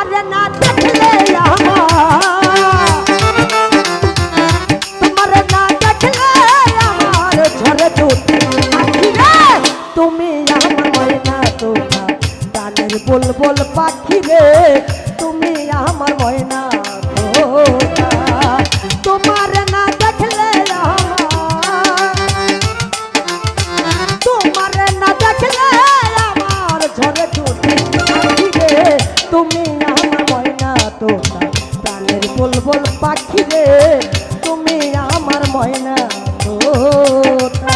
তোমারে না দেখলে তোমারে না দেখলে আমার ঝরে দুটি আখি রে তুমি আমার ময়না তোতা প্রাণের বুলবুল পাখি রে তুমি আমার ময়না তোতা তোমারে না দেখলে তোমারে না দেখলে আমার ঝরে দুটি আখি রে তুমি আমার ময়না তোতা প্রাণের বুলবুল পাখি রে তুমি আমার ময়না তোতা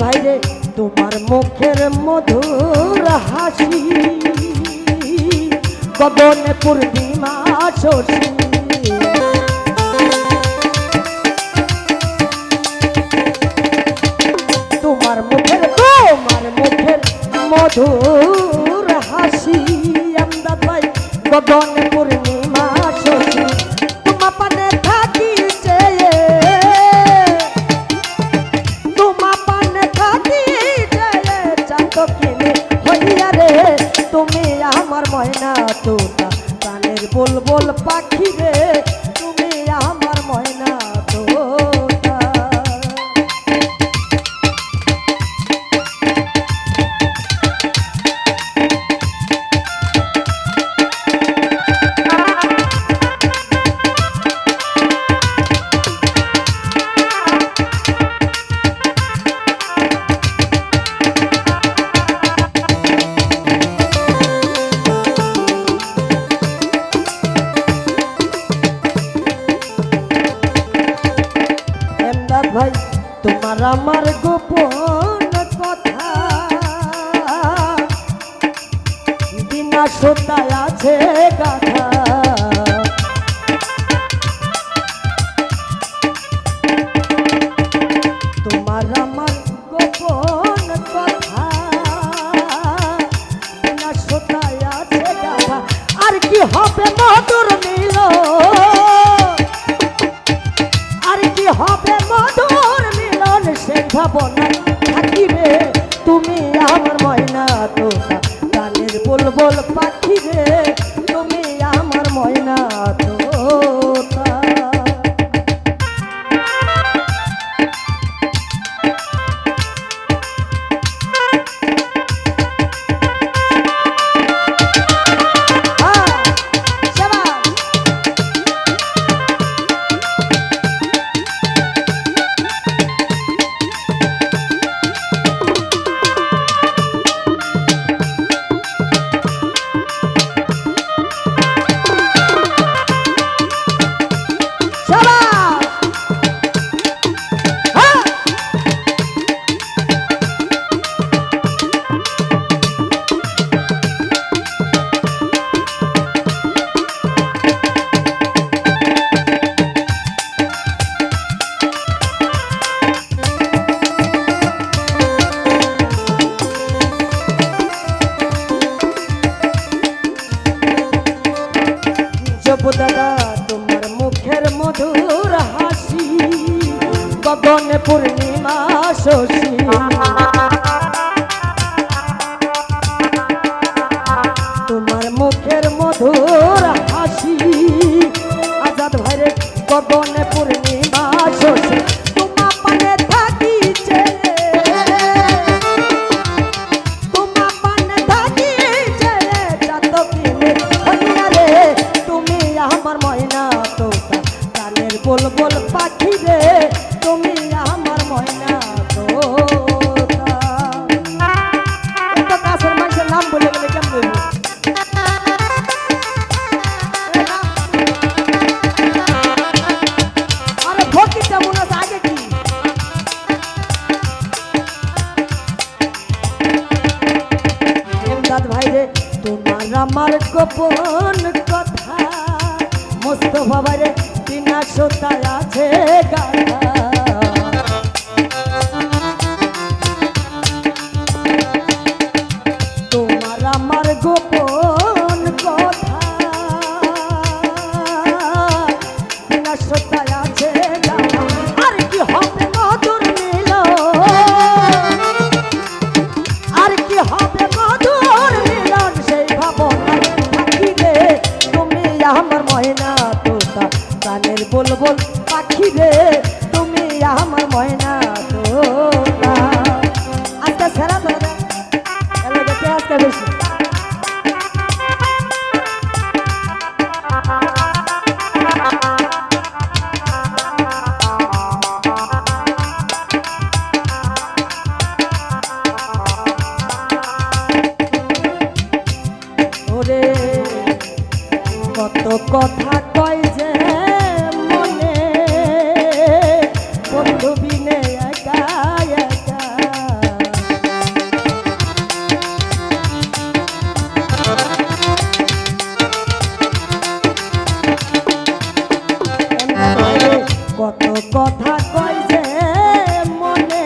ভাই রে তোমার মুখের মধুর হাসি গগনে পূর্ণিমা শশী তোমার মুখের মধুর হাসি আমদাদ ভাই গগনে পূর্ণিমা শশী তোমার পানে থাকি তুমি আমার ময়না তোতা প্রাণের বুলবুল পাখি রে তুমি আমার ময়না তোতা ভাই তোমার আমার গোপন কথা বিনা সুতায় আছে গাথা তোমার আমার গোপন কথা বিনা সুতায় আছে গাথা আর কি হবে মধুর মিল আর কি হবে মধুর মিলন সেই ভাবনায় থাকিবে তুমি আমার ময়না তোতা প্রাণের বুলবুল পাখি রে তুমি আমার ময়না তোতা দাদা তোমার মুখের মধুর হাসি গগনে পূর্ণিমা শশী তোমার মুখের মধুর হাসি আজাদ ভাইরে গগনে পূর্ণিমা শশী তোমার পানে থাকি তোমার পানে থাকি যত কিনে রে তুমি আমার ময়না তোতা প্রাণের বুলবুল পাখি রে তুমি আমার ময়না তোতা তো কাছের মানুষের নাম বলে গেলে কেমন বলবো আরে ভোট আমার গোপন কথা মোস্তফা বাইরে বিনা সুতায় আছে গাথা তোমার আমার গোপন কথা বিনা সুতায় আছে গাথা আর কি হবে মধুর মিলন আর কি হবে মধুর মিলন সেই ভাবনায় থাকি রে তুমি আমার ময়না তোতা প্রাণের বুলবুল পাখি রে তুমি আমার ময়না তোতা আজকে সেরা ধরে এলাকাতে আজকে বেশি ওরে কত কথা কয় যে মনে বন্ধু বিনে একা একা কত কথা কয় যে মনে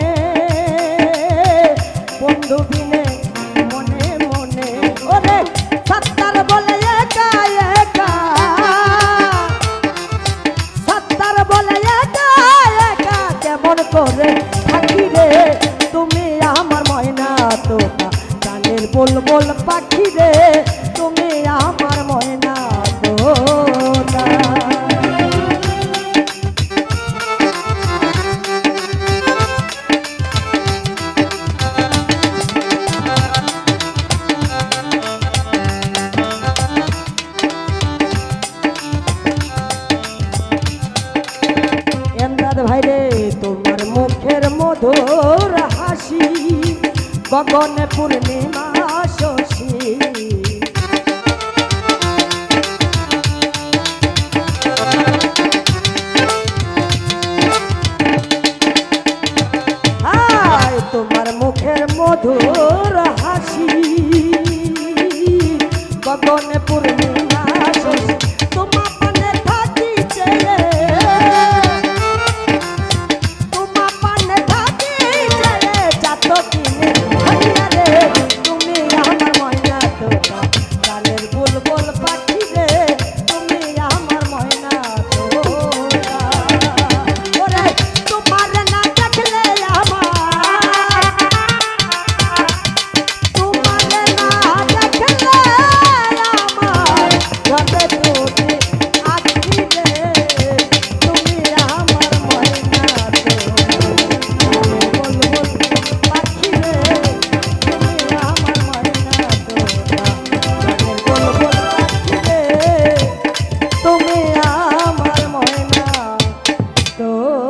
বন্ধু বিনে মনে মনে ওরে সত্তার বলে একা একা সত্তার বলে একা একা কেমন করে থাকি রে তুমি আমার ময়না তোতা গানের বুলবুল পাখি রে তুমি আমার ময়না তোতা ভাইরে তোমার মুখের মধুর হাসি গগনে পূর্ণিমা